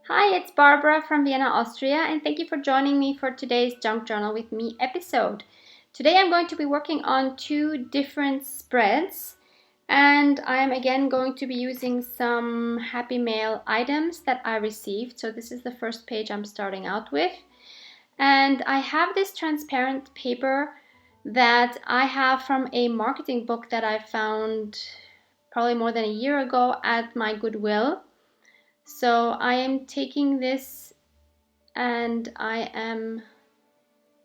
Hi, it's Barbara from Vienna, Austria, and thank you for joining me for today's Junk Journal with Me episode. Today I'm going to be working on two different spreads, and I am again going to be using some Happy Mail items that I received. So this is the first page I'm starting out with. And I have this transparent paper that I have from a marketing book that I found probably more than a year ago at my Goodwill. So I am taking this and I am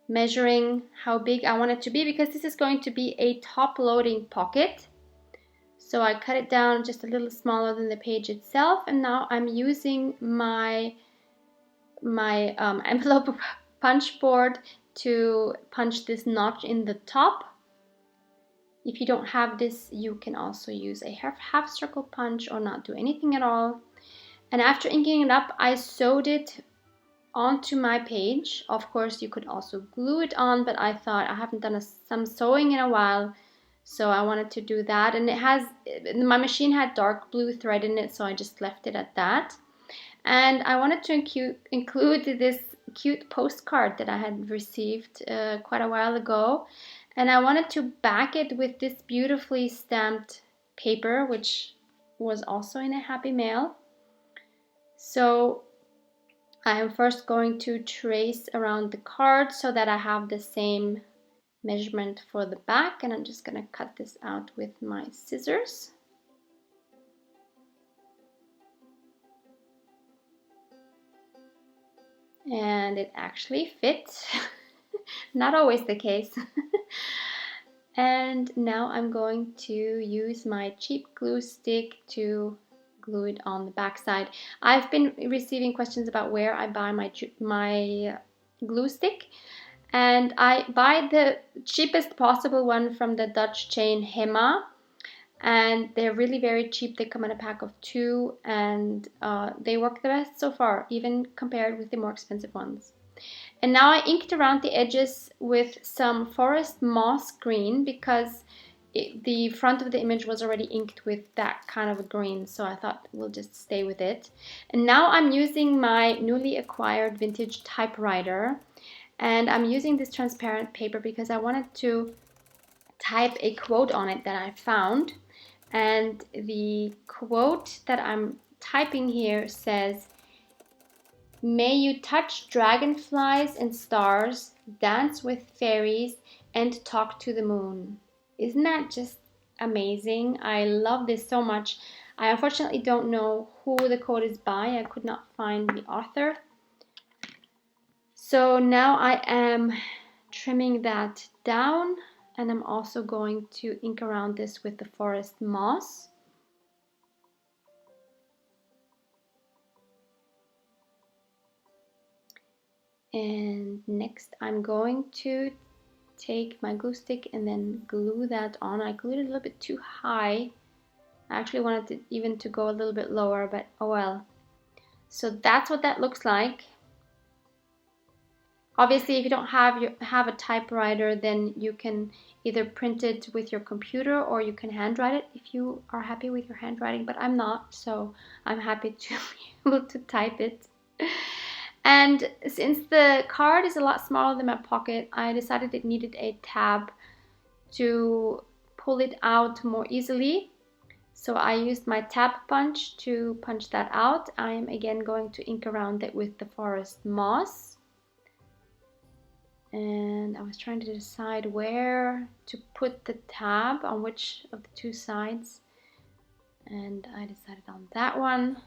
measuring how big I want it to be because this is going to be a top loading pocket. So I cut it down just a little smaller than the page itself, and now I'm using my envelope punch board to punch this notch in the top. If you don't have this, you can also use a half circle punch or not do anything at all. And after inking it up, I sewed it onto my page. Of course, you could also glue it on, but I thought I haven't done some sewing in a while, so I wanted to do that. And my machine had dark blue thread in it, so I just left it at that. And I wanted to include this cute postcard that I had received quite a while ago. And I wanted to back it with this beautifully stamped paper, which was also in a Happy Mail. So I am first going to trace around the card so that I have the same measurement for the back, and I'm just going to cut this out with my scissors. And it actually fits. Not always the case. And now I'm going to use my cheap glue stick to glue it on the back side. I've been receiving questions about where I buy my glue stick, and I buy the cheapest possible one from the Dutch chain Hema, and they're really very cheap. They come in a pack of 2, and they work the best so far, even compared with the more expensive ones. And now I inked around the edges with some forest moss green because the front of the image was already inked with that kind of a green, so I thought we'll just stay with it. And now I'm using my newly acquired vintage typewriter, and I'm using this transparent paper because I wanted to type a quote on it that I found. And the quote that I'm typing here says, "May you touch dragonflies and stars, dance with fairies, and talk to the moon." Isn't that just amazing? I love this so much. I unfortunately don't know who the quote is by. I could not find the author. So now I am trimming that down, and I'm also going to ink around this with the forest moss. And next I'm going to take my glue stick and then glue that on. I glued it a little bit too high. I actually wanted it even to go a little bit lower, but oh well. So that's what that looks like. Obviously, if you don't have a typewriter, then you can either print it with your computer or you can handwrite it if you are happy with your handwriting, but I'm not, so I'm happy to be able to type it. And since the card is a lot smaller than my pocket, I decided it needed a tab to pull it out more easily. So I used my tab punch to punch that out. I am again going to ink around it with the forest moss. And I was trying to decide where to put the tab, on which of the two sides. And I decided on that one.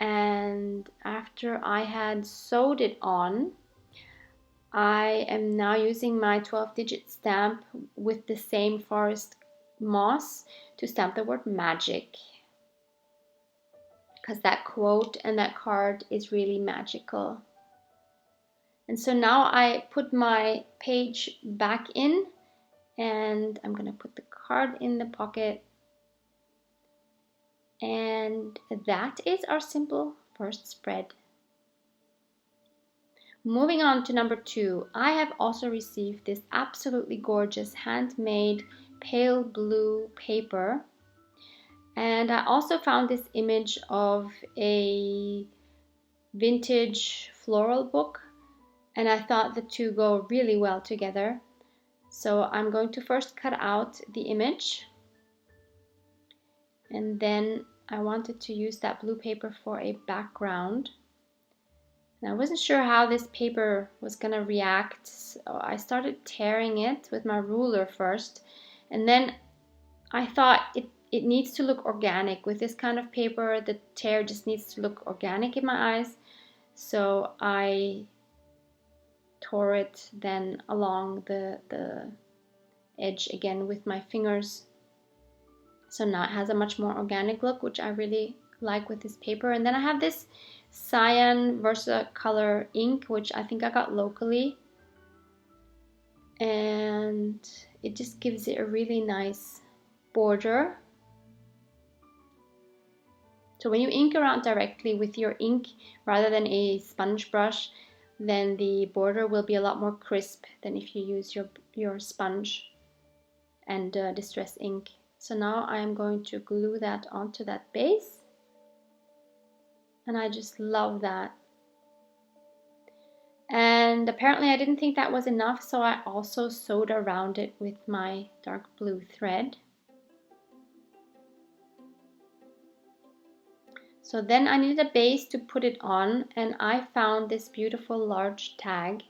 And after I had sewed it on, I am now using my 12-digit stamp with the same forest moss to stamp the word magic, because that quote and that card is really magical. And so now I put my page back in, and I'm gonna put the card in the pocket. And that is our simple first spread. Moving on to number 2, I have also received this absolutely gorgeous handmade pale blue paper. And I also found this image of a vintage floral book, and I thought the two go really well together. So I'm going to first cut out the image, and then I wanted to use that blue paper for a background. And I wasn't sure how this paper was gonna react, so I started tearing it with my ruler first, and then I thought it needs to look organic. With this kind of paper, the tear just needs to look organic in my eyes. So I tore it then along the edge again with my fingers. So now it has a much more organic look, which I really like with this paper. And then I have this cyan Versacolor ink, which I think I got locally. And it just gives it a really nice border. So when you ink around directly with your ink rather than a sponge brush, then the border will be a lot more crisp than if you use your sponge and distress ink. So now I am going to glue that onto that base, and I just love that. And apparently I didn't think that was enough, so I also sewed around it with my dark blue thread. So then I needed a base to put it on, and I found this beautiful large tag.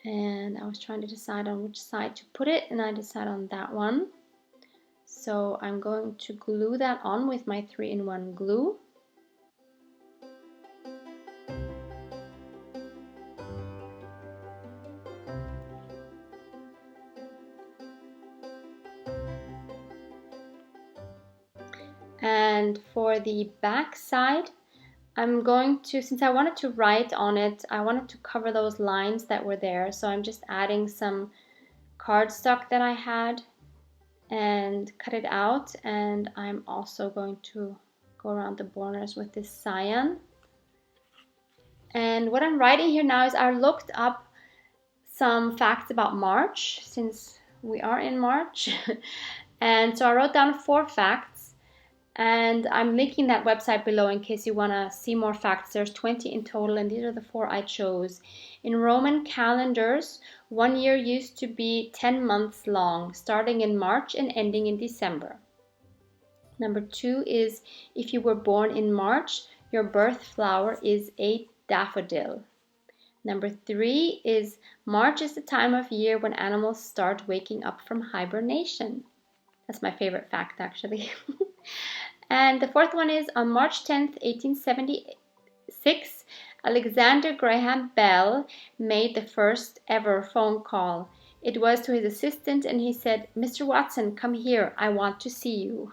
And I was trying to decide on which side to put it, and I decided on that one. So I'm going to glue that on with my 3-in-1 glue. And for the back side, I'm going to, since I wanted to write on it, I wanted to cover those lines that were there. So I'm just adding some cardstock that I had and cut it out. And I'm also going to go around the borders with this cyan. And what I'm writing here now is I looked up some facts about March, since we are in March. And so I wrote down 4 facts. And I'm linking that website below in case you want to see more facts. There's 20 in total, and these are the 4 I chose. In Roman calendars, 1 year used to be 10 months long, starting in March and ending in December. Number 2 is, if you were born in March, your birth flower is a daffodil. Number 3 is, March is the time of year when animals start waking up from hibernation. That's my favorite fact, actually. And the 4th one is, on March 10th, 1876, Alexander Graham Bell made the first ever phone call. It was to his assistant, and he said, "Mr. Watson, come here, I want to see you."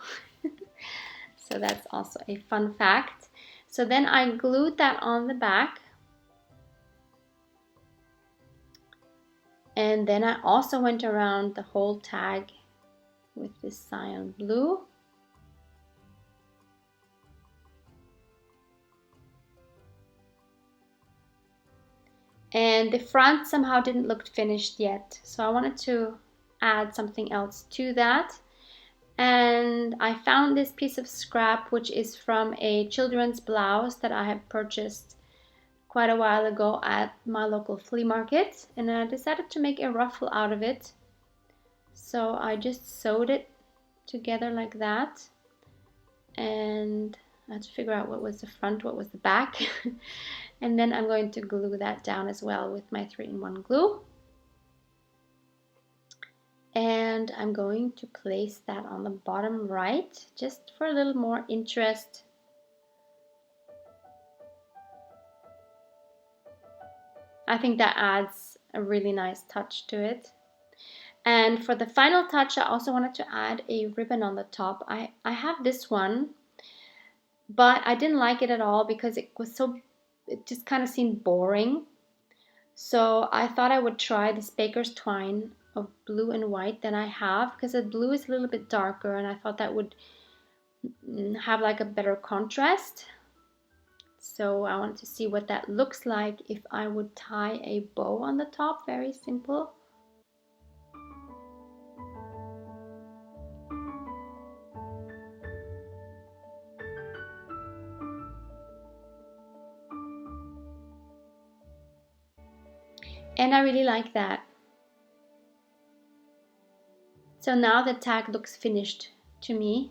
So that's also a fun fact. So then I glued that on the back. And then I also went around the whole tag with this cyan blue. And the front somehow didn't look finished yet, so I wanted to add something else to that. And I found this piece of scrap, which is from a children's blouse that I had purchased quite a while ago at my local flea market, and I decided to make a ruffle out of it. So I just sewed it together like that, and I had to figure out what was the front, what was the back. And then I'm going to glue that down as well with my 3-in-1 glue. And I'm going to place that on the bottom right, just for a little more interest. I think that adds a really nice touch to it. And for the final touch, I also wanted to add a ribbon on the top. I have this one, but I didn't like it at all because it just kind of seemed boring. So I thought I would try this Baker's Twine of blue and white that I have, because the blue is a little bit darker, and I thought that would have like a better contrast. So I wanted to see what that looks like if I would tie a bow on the top. Very simple. And I really like that. So now the tag looks finished to me.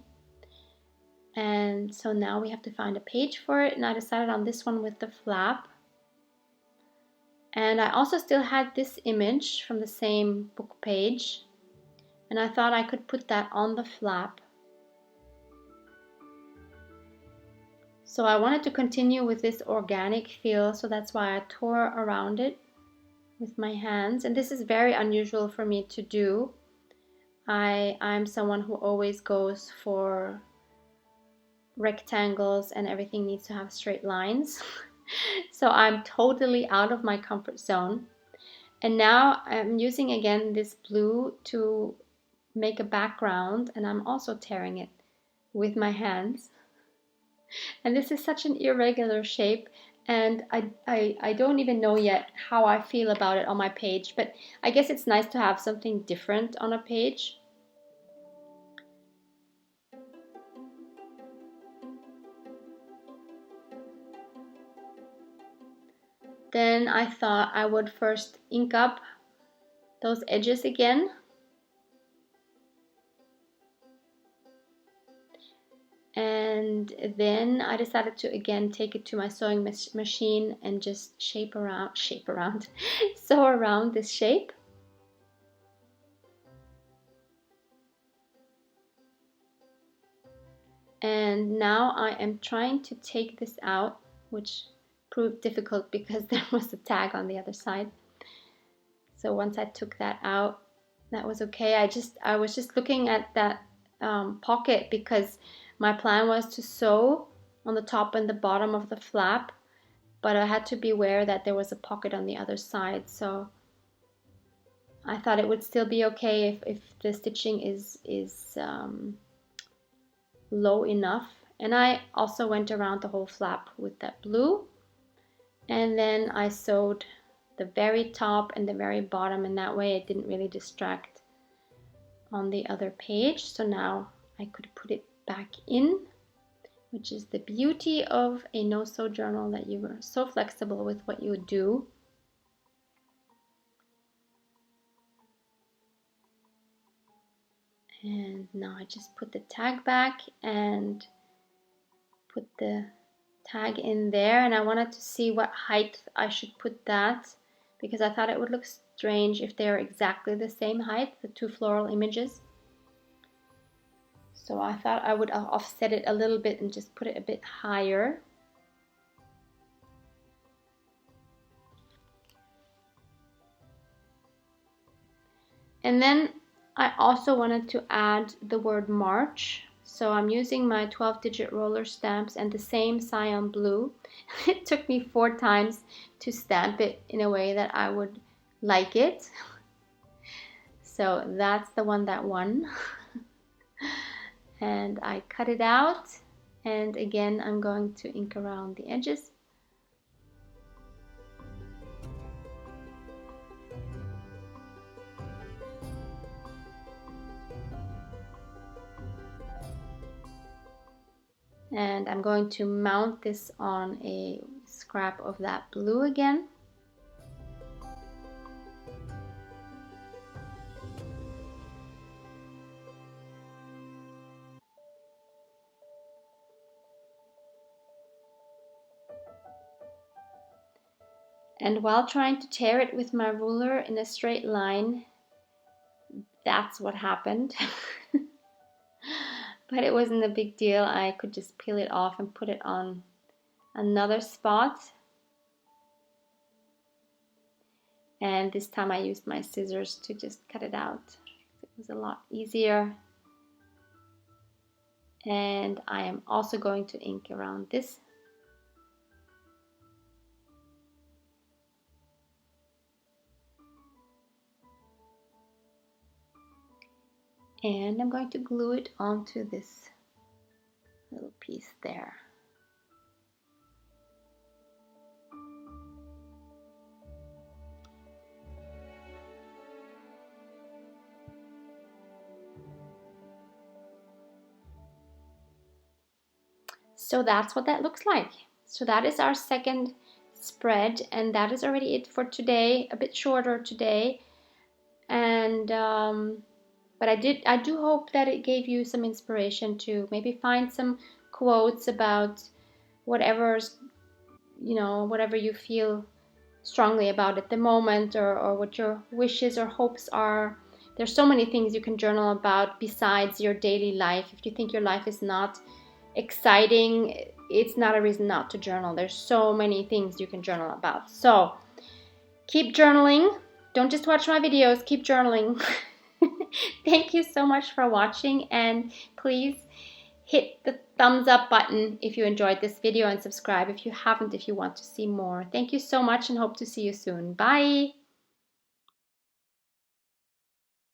And so now we have to find a page for it, and I decided on this one with the flap. And I also still had this image from the same book page, and I thought I could put that on the flap. So I wanted to continue with this organic feel, so that's why I tore around it with my hands. And this is very unusual for me to do. I'm someone who always goes for rectangles and everything needs to have straight lines. So I'm totally out of my comfort zone. And now I'm using again this blue to make a background, and I'm also tearing it with my hands. And this is such an irregular shape, and I don't even know yet how I feel about it on my page, but I guess it's nice to have something different on a page. Then I thought I would first ink up those edges again. And then I decided to again take it to my sewing machine and just sew around this shape. And now I am trying to take this out, which proved difficult because there was a tag on the other side. So once I took that out, that was okay. I was just looking at that pocket because my plan was to sew on the top and the bottom of the flap, but I had to be aware that there was a pocket on the other side. So I thought it would still be okay if the stitching is low enough. And I also went around the whole flap with that blue, and then I sewed the very top and the very bottom, and that way it didn't really distract on the other page. So now I could put it back in, which is the beauty of a no-sew journal, that you are so flexible with what you do. And now I just put the tag back and put the tag in there, and I wanted to see what height I should put that, because I thought it would look strange if they're exactly the same height, the two floral images. So I thought I would offset it a little bit and just put it a bit higher. And then I also wanted to add the word March. So I'm using my 12-digit roller stamps and the same cyan blue. It took me 4 times to stamp it in a way that I would like it. So that's the one that won. And I cut it out, and again I'm going to ink around the edges. And I'm going to mount this on a scrap of that blue again. And while trying to tear it with my ruler in a straight line, that's what happened. But it wasn't a big deal. I could just peel it off and put it on another spot. And this time I used my scissors to just cut it out. It was a lot easier. And I am also going to ink around this. And I'm going to glue it onto this little piece there. So that's what that looks like. So that is our second spread, and that is already it for today. A bit shorter today, and but I do hope that it gave you some inspiration to maybe find some quotes about whatever's, whatever you feel strongly about at the moment, or what your wishes or hopes are. There's so many things you can journal about besides your daily life. If you think your life is not exciting, it's not a reason not to journal. There's so many things you can journal about. So keep journaling. Don't just watch my videos, keep journaling. Thank you so much for watching, and please hit the thumbs up button if you enjoyed this video, and subscribe if you haven't, if you want to see more. Thank you so much, and hope to see you soon. Bye!